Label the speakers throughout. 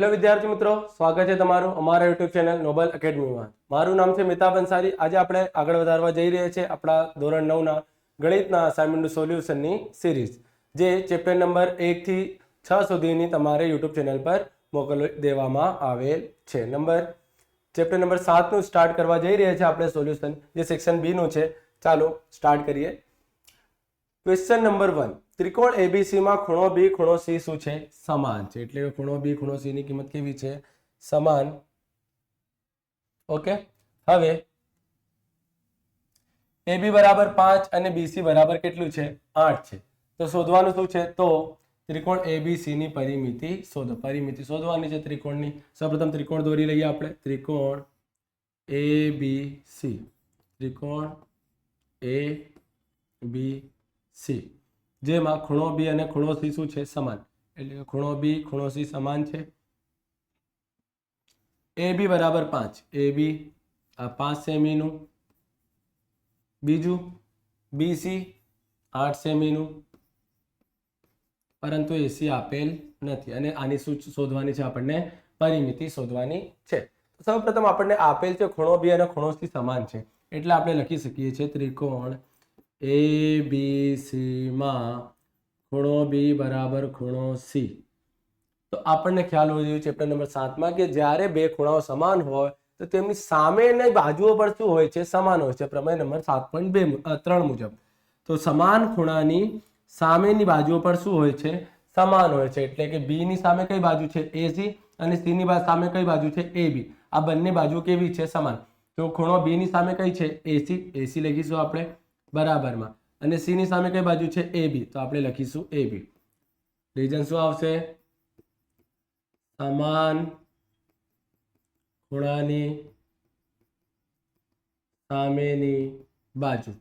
Speaker 1: Hello વિદ્યાર્થી મિત્રો, સ્વાગત છે તમારું અમારા યુટ્યુબ ચેનલ નોબલ એકેડમીમાં. મારું નામ છે મિતાબ અંસારી. આજે આપણે આગળ વધારવા જઈ રહ્યા છીએ આપણા ધોરણ 9ના ગણિતના અસાઇનમેન્ટ સોલ્યુશનની સિરીઝ, જે ચેપ્ટર નંબર 1 થી 6 સુધીની તમારે યુટ્યુબ ચેનલ પર મોકલી દેવામાં આવેલ છે. ચેપ્ટર નંબર 7 નું સ્ટાર્ટ કરવા જઈ રહ્યા છે આપણે સોલ્યુશન, જે સેક્શન બી નું છે. ચાલો સ્ટાર્ટ કરીએ. ક્વેશ્ચન નંબર 1, ત્રિકોણ એબીસી માં ખૂણો બી ખૂણો સી શું છે? સમાન છે. એટલે કે ખૂણો બી ખૂણો સી ની કિંમત કેવી છે? સમાન. ઓકે, હવે એબી બરાબર 5 અને બીસી બરાબર કેટલું છે? 8 છે. તો શોધવાનું શું છે? તો ત્રિકોણ એબીસી ની પરિમિતિ શોધો. પરિમિતિ શોધવાની છે ત્રિકોણની. સૌપ્રથમ ત્રિકોણ દોરી લઈએ આપણે. ત્રિકોણ એબીસી, ત્રિકોણ એબીસી જેમાં ખૂણો બી અને ખૂણો સી શું છે? સમાન. એટલે કે ખૂણો બી ખૂણો સી સમાન છે. એ બી બરાબર 5, એ બી આ 5 સેમીનું. બીજું બીસી 8 સેમીનું, પરંતુ એસી આપેલ નથી. અને આની શું શોધવાની છે? આપણને પરિમિતિ શોધવાની છે. સૌપ્રથમ આપણને આપેલ છે ખૂણો બી અને ખૂણો સી સમાન છે, એટલે આપણે લખી શકીએ છીએ ત્રિકોણ એબીસી માં ખૂણો બી બરાબર ખૂણો સી. તો આપણને ખ્યાલ હોવો જોઈએ ચેપ્ટર નંબર 7માં કે જ્યારે બે ખૂણાઓ સમાન હોય તો તેમની સામેની બાજુઓ પર શું હોય છે? સમાન હોય છે. પ્રમેય નંબર 7.3 મુજબ. તો સમાન ખૂણાની સામેની બાજુઓ પર શું હોય છે? સમાન હોય છે. એટલે કે બી ની સામે કઈ બાજુ છે? એસી, અને સી ની સામે કઈ બાજુ છે? એબી. આ બંને બાજુ કેવી છે? સમાન. તો ખૂણો બી ની સામે કઈ છે? એસી. એસી લખીશું આપણે બરાબરમાં. અને સી ની સામે કઈ બાજુ છે? એબી. તો આપણે લખીશું એબી. રીઝન શું આવશે? સમાન ખૂણાની સામેની બાજુ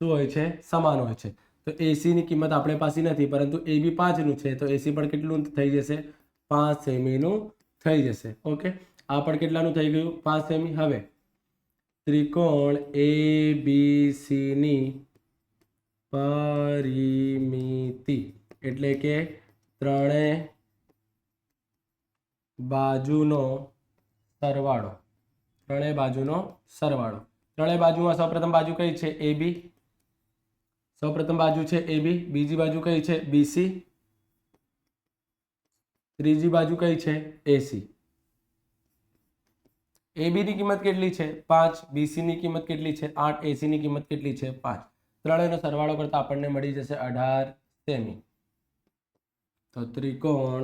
Speaker 1: શું હોય છે? સમાન હોય છે. તો એસી ની કિંમત આપણે પાસે નથી, પરંતુ એબી 5 નું છે. તો એસી પણ કેટલું થઈ જશે? 5 સેમીનું થઈ જશે. ઓકે, આ પણ કેટલાનું થઈ ગયું? 5 સેમી. હવે ત્રિકોણ એબીસી ની પરિમિતિ એટલે કે ત્રણેય બાજુનો સરવાળો. ત્રણેય બાજુનો સરવાળો. ત્રણેય બાજુમાં સૌપ્રથમ બાજુ કઈ છે? એબી. સૌપ્રથમ બાજુ છે એબી. બીજી બાજુ કઈ છે? બીસી. ત્રીજી બાજુ કઈ છે? એસી. એબી ની કિંમત કેટલી છે? 5. બીસી ની કિંમત કેટલી છે? 8. એસી ની કિંમત કેટલી છે? 5. ત્રણેયનો સરવાળો કરતા આપણને મળી જશે 18 સેમી. તો ત્રિકોણ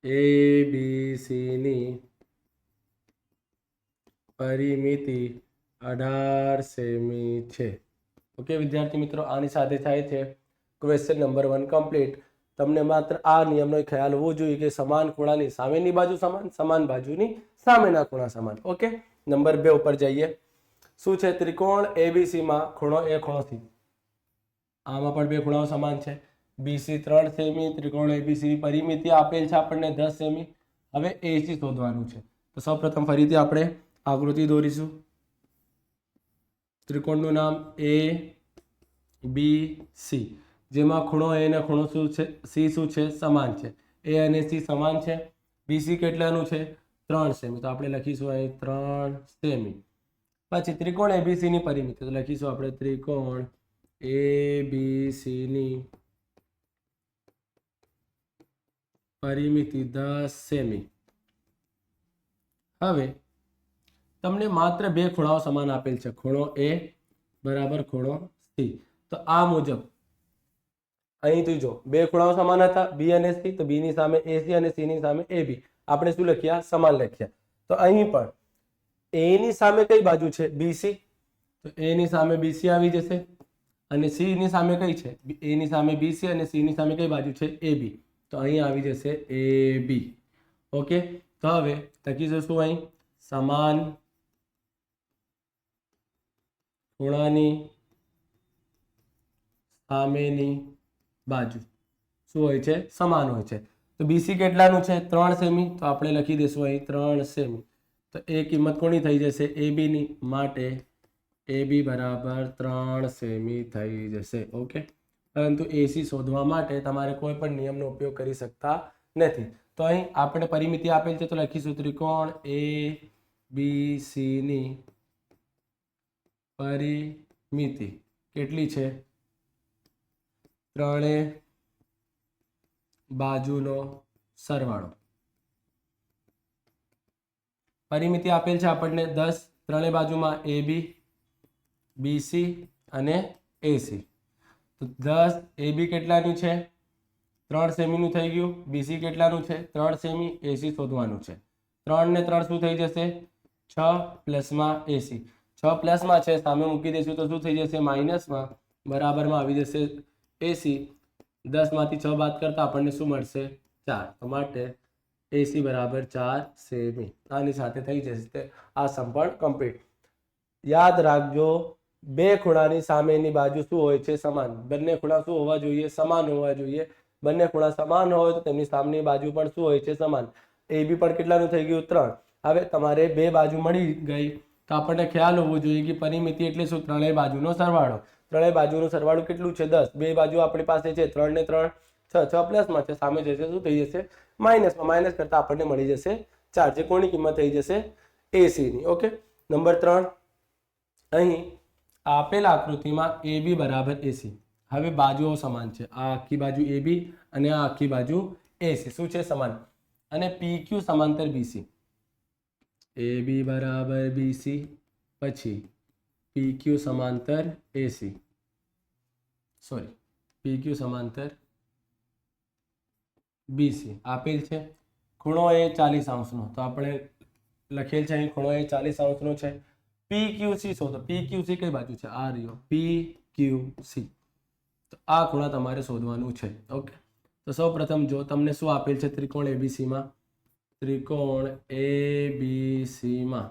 Speaker 1: એબીસી ની પરિમિતિ 18 સેમી છે. ઓકે વિદ્યાર્થી મિત્રો, આની સાથે થાય છે ક્વેશ્ચન નંબર 1 કમ્પ્લીટ. તમને માત્ર આ નિયમનો ખ્યાલ હોવો જોઈએ કે સમાન ખૂણાની સામેની બાજુ સમાન, સમાન બાજુની સામેના ખૂણા સમાન. ઓકે, નંબર 2 ઉપર જઈએ. શું છે? ત્રિકોણ એબીસી માં ખૂણો એ ખૂણો સી. આમાં પણ બે ખૂણાઓ સમાન છે. BC 3 semi. ત્રિકોણ એબીસી ની પરિમિતિ આપેલ છે આપણને 10 સેમી. હવે એસી શોધવાનું છે. તો સૌપ્રથમ ફરીથી આપણે આકૃતિ દોરીશું. ત્રિકોણનું નામ એ બી સી, જેમાં ખૂણો એ અને ખૂણો શું છે? સી શું છે? સમાન છે. એ અને સી સમાન છે. બીસી કેટલાનું છે? 3 સેમી. તો આપણે લખીશું અહીં 3 સેમી. પછી ત્રિકોણ એબીસી ની પરિમિતિ, તો લખીશું આપણે ત્રિકોણ એબીસી ની પરિમિતિ 10 સેમી. હવે તમને માત્ર બે ખૂણાઓ સમાન આપેલ છે. ખૂણો એ બરાબર ખૂણો સી. તો આ મુજબ અહીંથી જો બે ખૂણાઓ સમાન હતા, બી અને સી. તો બી ની સામે એસી અને સી ની સામે એબી. આપણે શું લખ્યા? સમાન લખ્યા. તો અહીં પણ એ ની સામે કઈ બાજુ છે? બીસી. તો એ ની સામે બીસી આવી જશે. અને સી ની સામે કઈ છે? એ ની સામે બીસી અને સી ની સામે કઈ બાજુ છે? એબી. તો અહીં આવી જશે એબી. ઓકે, તો હવે લખીશું શું અહીં? સમાન ખૂણાની સામેની બાજુ શું હોય છે? સમાન હોય છે. તો બીસી કેટલાનું છે? 3 સેમી. તો આપણે લખી દઈશું અહીં 3 સેમી. તો એ કિંમત કોની થઈ જશે? એબી ની. માટે એબી બરાબર 3 સેમી થઈ જશે. ઓકે, પરંતુ એસી શોધવા માટે તમારે કોઈ પણ નિયમનો ઉપયોગ કરી શકતા નથી. તો અહીં આપણે પરિમિતિ આપેલ છે તો લખીશું ત્રિકોણ ABC ની પરિમિતિ કેટલી છે? ત્રણેય બાજુનો સરવાળો. પરિમિતિ આપેલ છે આપણને 10, ત્રણેય બાજુમાં AB, BC અને AC. તો 10 AB કેટલાનું છે? 3 સેમીનું થઈ ગયું. BC કેટલાનું છે? 3 સેમી. AC શોધવાનું છે. 3 ને 3 શું થઈ જશે? 6 પ્લસમાં AC. 6 પ્લસમાં છે, સામે મૂકી દઈશું તો શું થઈ જશે? માઇનસમાં. બરાબરમાં આવી જશે AC. 10 માંથી 6 બાદ કરતા આપણને શું મળશે? 4. તો માટે AC બરાબર 4 સેમી. આની સાથે થઈ જશે આ સમ પણ કમ્પ્લીટ. યાદ રાખજો, બે ખૂણાની સામેની બાજુ શું હોય છે? સમાન. બંને ખૂણા શું હોવા જોઈએ? સમાન હોવા જોઈએ. બંને ખૂણા સમાન હોય તો તેમની સામેની બાજુ પણ શું હોય છે? સમાન. AB પણ કેટલાનું થઈ ગયું? 3. હવે તમારે બે બાજુ મળી ગઈ તો આપણને ખ્યાલ હોવો જોઈએ કે પરિમિતિ એટલે શું? ત્રણેય બાજુનો સરવાળો. ત્રણેય બાજુનો સરવાળો કેટલું છે? 10. બે બાજુ આપણી પાસે છે 3 ને 3 6. 6 પ્લસમાં છે, સામે જશે શું થઈ જશે? માઇનસમાં. માઇનસ કરતા આપણને મળી જશે 4, જે કોની કિંમત થઈ જશે? AC ની. ઓકે. નંબર 3, અહીં આપેલ આકૃતિમાં AB બરાબર AC. હવે બાજુઓ સમાન છે. આ આખી બાજુ AB અને આ આખી બાજુ AC શું છે? સમાન. અને PQ સમાંતર BC. AB બરાબર BC, પછી PQ સમાંતર AC. સોરી, PQ સમાંતર BC આપેલ છે. ખૂણો એ 40 અંશનો, તો આપણે લખેલ છે અહીં ખૂણો એ 40 અંશનો છે. PQC શોધો. PQC કઈ બાજુ છે? આ રહ્યો PQC. તો આ ખૂણા તમારે શોધવાનું છે. ઓકે. તો સૌપ્રથમ જો તમને શું આપેલ છે ત્રિકોણ ABC માં? ત્રિકોણ ABC માં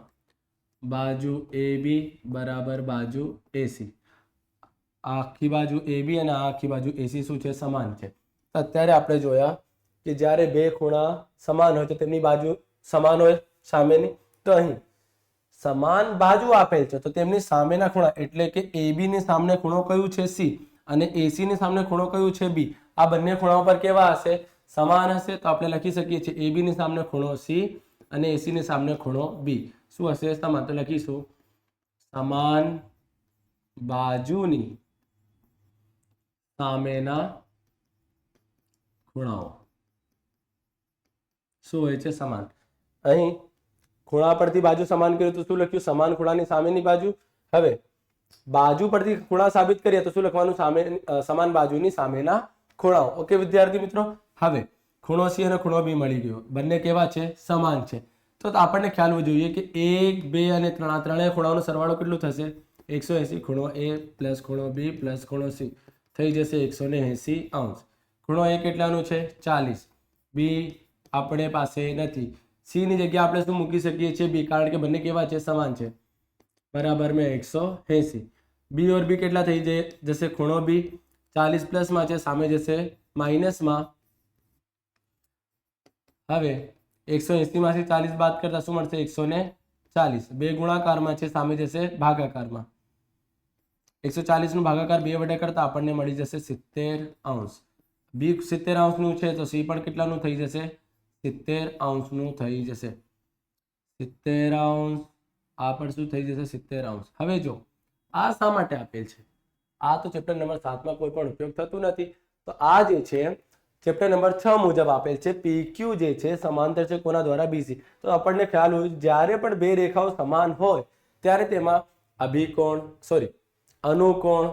Speaker 1: બાજુ AB બરાબર બાજુ AC. આખી બાજુ AB અને આખી બાજુ AC શું છે? સમાન છે. અત્યારે આપણે જોયા કે જ્યારે બે ખૂણા સમાન હોય તો તેમની બાજુ સમાન હોય સામેની. તો અહીં સમાન બાજુ આપેલ છે તો તેમની સામેના ખૂણા એટલે કે AB ની સામે ખૂણો કયું છે? C. અને AC ની સામે ખૂણો કયું છે? B. આ બંને ખૂણાઓ પર કેવા હશે? સમાન હશે. તો આપણે લખી શકીએ છીએ AB ની સામે ખૂણો C અને AC ની સામે ખૂણો B શું હશે? સમાન. તો લખીશું સમાન બાજુની સામેના ખૂણાઓ શું હોય છે? સમાન. અહીં ખૂણા પરથી બાજુ સમાન કર્યું તો શું લખ્યું? સમાન ખૂણાની સામેની બાજુ. હવે બાજુ પરથી ખૂણા સાબિત કરીએ તો શું લખવાનું? સમાન બાજુની સામેના ખૂણાઓ. ઓકે વિદ્યાર્થી મિત્રો. હવે ખૂણો C અને ખૂણો B મળી ગયો. બંને કેવા છે? સમાન છે. તો આપણને ખ્યાલ હોવો જોઈએ કે 1, 2 અને 3 આ ત્રણેય ખૂણાઓનો સરવાળો કેટલું થશે? 180. ખૂણો A પ્લસ ખૂણો B પ્લસ ખૂણો C થઈ જશે 180 અંશ. ખૂણો A કેટલાનું છે? 40. B આપણે પાસે નથી. C ની જગ્યાએ આપણે શું મૂકી શકીએ છીએ? B, કારણ કે બંને કેવા છે? સમાન છે. બરાબર में 180. B और B કેટલા થઈ જશે? ખૂણો B 40 પ્લસમાં છે, સામે જશે માઇનસમાં. હવે 180 માંથી 40 બાદ કરતા શું મળશે? 140. બે ગુણાકારમાં છે, સામે જશે ભાગાકારમાં. 140 નું ભાગાકાર 2 વડે કરતા આપણને મળી જશે 70 અંશ. B 70 અંશનું છે તો C પણ કેટલાનું થઈ જશે? 70 અંશનું થઈ જશે. 70 અંશ. આ પણ શું થઈ જશે? 70 અંશ. હવે જો આ શા માટે આપેલ છે? આ તો ચેપ્ટર નંબર 7 માં કોઈ પણ ઉપયોગ થતું નથી. તો આ જે છે ચેપ્ટર નંબર 6 મુજબ આપેલ છે. PQ જે છે સમાંતર છે કોના દ્વારા? BC. તો આપણને ખ્યાલ હોય જ્યારે પણ બે રેખાઓ સમાન હોય ત્યારે તેમાં અભિકોણ અનુકોણ,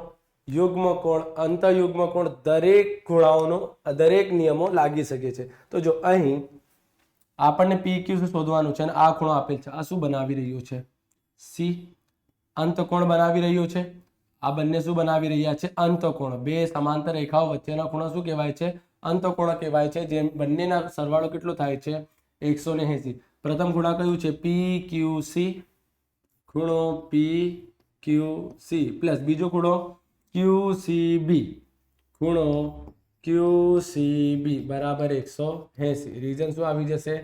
Speaker 1: યુગ્મકોણ, અંતઃયુગ્મકોણ દરેક ખૂણાઓનો દરેક નિયમો લાગી શકે છે. તો જો અહીં આપણને PQ શોધવાનું છે અને આ ખૂણો આપેલ છે. આ શું બનાવી રહ્યું છે? C. અંતકોણ બનાવી રહ્યું છે. આ બંને શું બનાવી રહ્યા છે? અંતકોણ. બે સમાંતર રેખાઓ વચ્ચેના ખૂણો શું કહેવાય છે? અંતકોણ કહેવાય છે. જેમ બંનેના સરવાળો કેટલો થાય છે? 180. પ્રથમ ખૂણા કયું છે? PQC. ખૂણો PQC પ્લસ બીજો ખૂણો QCB. ખૂણો QCB બરાબર 180. રીઝન શું આવી જશે?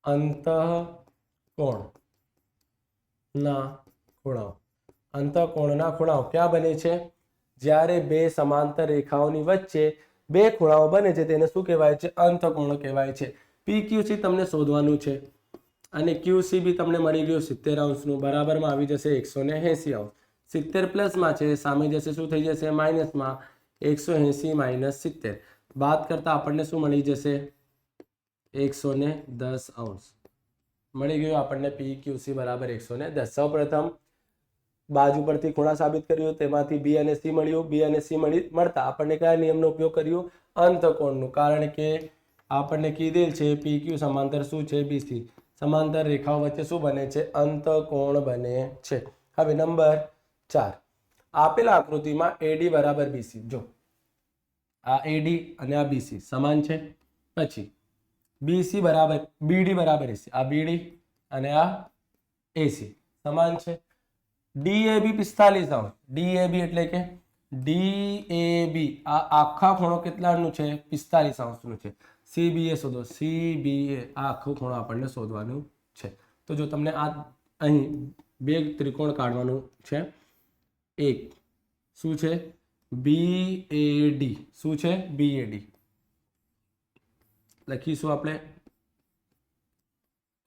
Speaker 1: અંતઃકોણ ના ખૂણાઓ. અંતઃકોણના ખૂણાઓ ક્યાં બને છે? જ્યારે બે સમાંતર રેખાઓની વચ્ચે બે ખૂણાઓ બને છે તેને શું કહેવાય છે? અંતઃકોણ કહેવાય છે. PQC તમને શોધવાનું છે અને QC બી તમને મળી ગયું 70 અંશનું, બરાબરમાં આવી જશે 180 અંશ. 70 પ્લસમાં છે, સામે જશે શું થઈ જશે માઇનસમાં, 180 માઇનસ 70 બાદ કરતા આપણને શું મળી જશે 110 અંશ મળી ગયું આપણને. PQC બરાબર 110. સૌપ્રથમ બાજુ પરથી ખૂણા સાબિત કર્યું, તેમાંથી B અને C મળ્યું. B અને C મળતા આપણને કયા નિયમનો ઉપયોગ કર્યો, અંતકોણનું, કારણ કે આપણને કીધેલ છે PQ સમાંતર શું છે BC, સમાંતર રેખાઓ વચ્ચે શું બને છે, અંતકોણ બને છે. હવે નંબર 4, આપેલા આકૃતિમાં AD બરાબર BC, જો આ AD અને આ BC સમાન છે, પછી BC બરાબર BD બરાબર AC, આ BD અને આ AC સમાન છે. DAB 45 અંશ, DAB એટલે કે DAB આ આખા ખૂણો કેટલાનું છે 45 અંશનું છે. CBA શોધો, CBA આ આખો ખૂણો આપણને શોધવાનું છે. તો જો તમને આ અહીં બે ત્રિકોણ કાઢવાનું છે, એક શું છે BAD, શું છે BAD લખીશું આપણે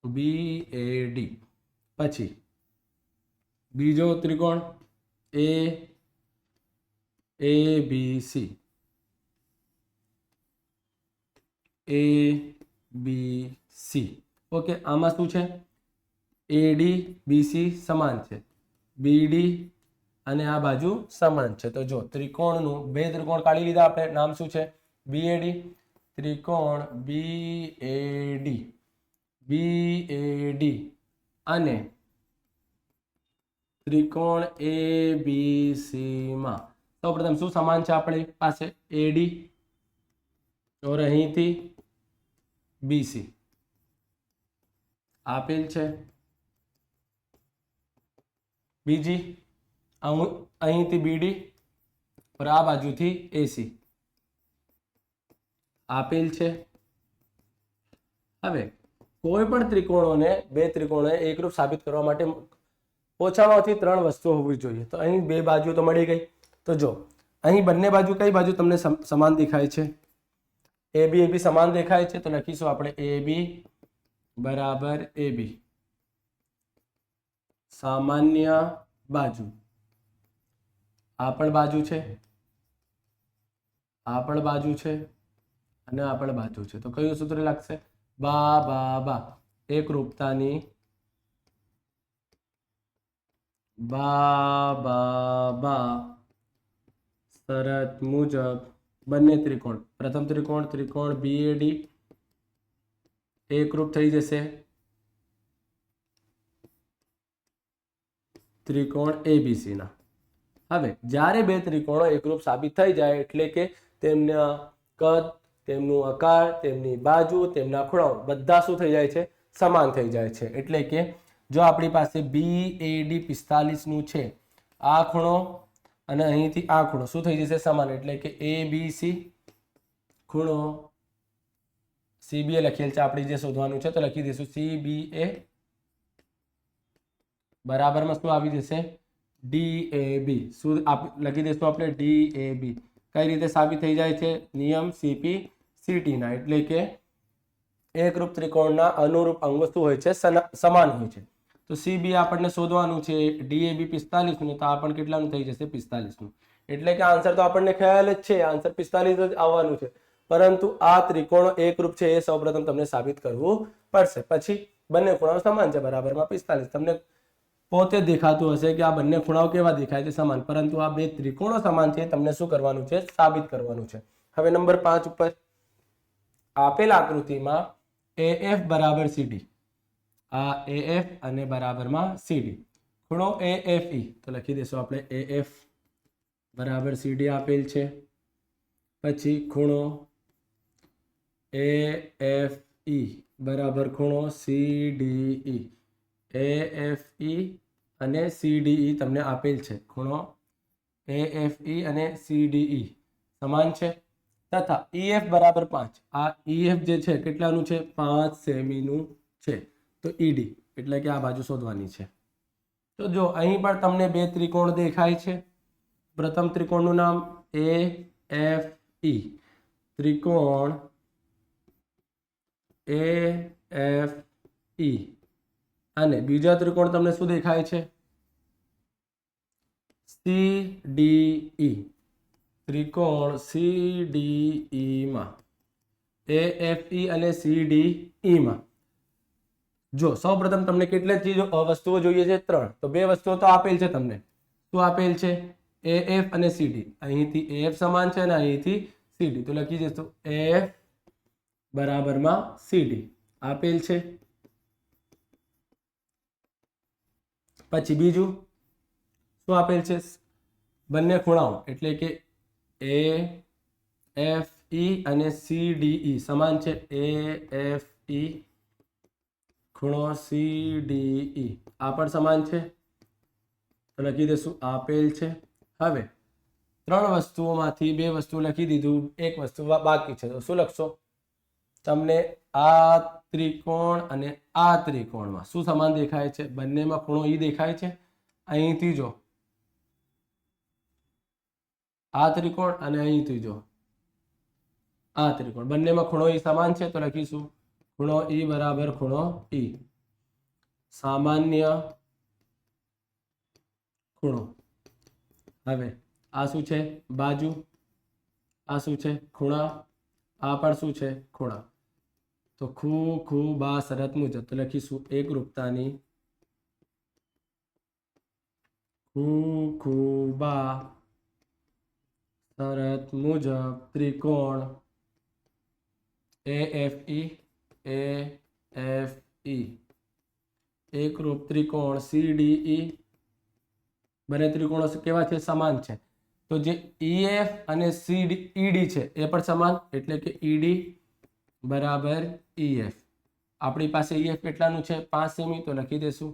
Speaker 1: BAD. પછી બીજો ત્રિકોણ ABC, ABC ઓકે. આમાં શું છે AD BC સમાન છે, BD અને આ બાજુ સમાન છે. તો જો ત્રિકોણનું બે ત્રિકોણ કાઢી લીધા આપણે, નામ શું છે BAD, ત્રિકોણ BAD અને ત્રિકોણ ABC માં સૌપ્રથમ શું સમાન છે આપણી પાસે AD और અહીંથી BC આપેલ છે. બીજી અહીંથી BD और આ બાજુથી AC આપેલ છે. હવે કોઈ પણ ત્રિકોણોને બે ત્રિકોણોને એકરૂપ સાબિત કરવા માટે ઓછામાં ઓછી 3 વસ્તુઓ હોવી જોઈએ. તો અહીં બે બાજુ તો મળી ગઈ. તો જો અહીં બંને બાજુ કઈ બાજુ તમને સમાન દેખાય છે, AB સમાન દેખાય છે, તો લખીશું આપણે AB બરાબર AB, સામાન્ય બાજુ. આ પણ બાજુ છે, આ પણ બાજુ છે અને આ પણ બાજુ છે. તો કયું સૂત્ર લાગશે, બા એકરૂપતાની બા શરત મુજબ બંને ત્રિકોણ, પ્રથમ ત્રિકોણ BAD એકરૂપ થઈ જશે ત્રિકોણ ABC ના. હવે જ્યારે બે ત્રિકોણો એકરૂપ સાબિત થઈ જાય એટલે કે તેમના કદ, તેમનું આકાર, તેમની બાજુ, તેમના ખૂણાઓ બધા શું થઈ જાય છે, સમાન થઈ જાય છે. એટલે કે જો આપણી પાસે BAD 45 નું છે, આ ખૂણો અને અહીંથી આ ખૂણો શું થઈ જશે સમાન, એટલે કે ABC ખૂણો CBA લખેલ છે આપણે જે શોધવાનું છે, તો લખી દઈશું CBA બરાબરમાં શું આવી જશે DAB, શું લખી દઈશું આપણે DAB. કઈ રીતે સાબિત થઈ જાય છે, નિયમ CP/CT ના, એટલે કે એકરૂપ ત્રિકોણના અનુરૂપ અંગો શું હોય છે, સમાન હોય છે. તો CBA આપણને શોધવાનું છે, DAB 45 નું, તો આ પણ કેટલાનું થઈ જશે 45 નું. એટલે કે આન્સર તો આપણને ખ્યાલ જ છે, આન્સર 45 જ આવવાનું છે, પરંતુ આ ત્રિકોણો એકરૂપ છે એ સૌપ્રથમ તમને સાબિત કરવું પડશે. પછી બંને ખૂણાઓ સમાન છે, બરાબરમાં 45. તમને પોતે દેખાતું હશે કે આ બંને ખૂણાઓ કેવા દેખાય છે, સમાન, પરંતુ આ બે ત્રિકોણો સમાન છે, તમને શું કરવાનું છે, સાબિત કરવાનું છે. હવે નંબર 5 ઉપર આપેલ આકૃતિમાં AF બરાબર CD, આ AF અને બરાબરમાં CD, ખૂણો AFE, તો લખી દઈશું આપણે AF બરાબર CD આપેલ છે. પછી ખૂણો AFE બરાબર ખૂણો CDE, AFE અને CDE તમને આપેલ છે, ખૂણો AFE અને CDE સમાન છે. તથા EF બરાબર 5, આ EF જે છે કેટલાનું છે, 5 સેમીનું છે. તો ED એટલે કે આ બાજુ શોધવાની છે. તો જો અહીં પણ તમને બે ત્રિકોણ દેખાય છે. પ્રથમ ત્રિકોણનું નામ AFE, ત્રિકોણ AFE અને બીજા ત્રિકોણ તમને શું દેખાય છે? CDE. ત્રિકોણ CDE માં AFE અને CDE માં જો સૌપ્રથમ તમને કેટલી ચીજો વસ્તુઓ જોઈએ છે? 3. તો 2 વસ્તુઓ તો આપેલ છે તમને. શું આપેલ છે? AF અને CD. અહીંથી AF સમાન છે અને અહીંથી CD. તો લખી દઈશું AF બરાબરમાં CD આપેલ છે. પછી બીજું શું આપેલ છે? બંને ખૂણાઓ એટલે કે AFE અને CDE સમાન છે. AFE ખૂણો CDE આ પણ સમાન છે. તો લખી દઈશું આપેલ છે. હવે 3 વસ્તુઓમાંથી 2 વસ્તુ લખી દીધું, એક વસ્તુ બાકી છે. તો શું લખશો? તમને આ ત્રિકોણ અને આ ત્રિકોણમાં શું સમાન દેખાય છે? બંનેમાં ખૂણો E દેખાય છે. અહીંથી જો આ ત્રિકોણ અને અહીંથી જો આ ત્રિકોણ, બંનેમાં ખૂણો E સમાન છે. તો લખીશું ખૂણો E બરાબર ખૂણો E. સામાન્ય ખૂણો. હવે આ શું છે? બાજુ. આ શું છે? ખૂણા. આ પણ શું છે? ખૂણા. તો બા શરત મુજબ તો લખીશું એકરૂપતાની બા શરત મુજબ ત્રિકોણ AFE એકરૂપ ત્રિકોણ CDE બંને ત્રિકોણો કેવા છે? સમાન છે. તો જે EF અને ED છે એ પણ સમાન એટલે કે ED બરાબર EF. આપણી પાસે EF કેટલાનું છે? 5 સેમી. તો લખી દેશું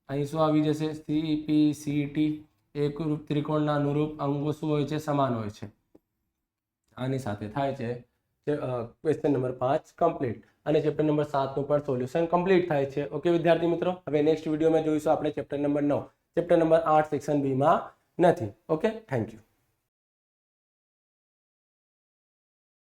Speaker 1: અહીં શું આવી જશે? CPCT એકરૂપ ત્રિકોણના અનુરૂપ અંગો શું હોય છે? સમાન હોય છે. આની સાથે થાય છે ક્વેશ્ચન નંબર 5 કમ્પ્લીટ અને ચેપ્ટર નંબર 7 નું પણ સોલ્યુશન કમ્પ્લીટ થાય છે. ઓકે વિદ્યાર્થી મિત્રો, હવે નેક્સ્ટ વિડીયોમાં જોઈશું આપણે chapter number 9. Chapter number 8 section B માં નથી. Okay, thank you.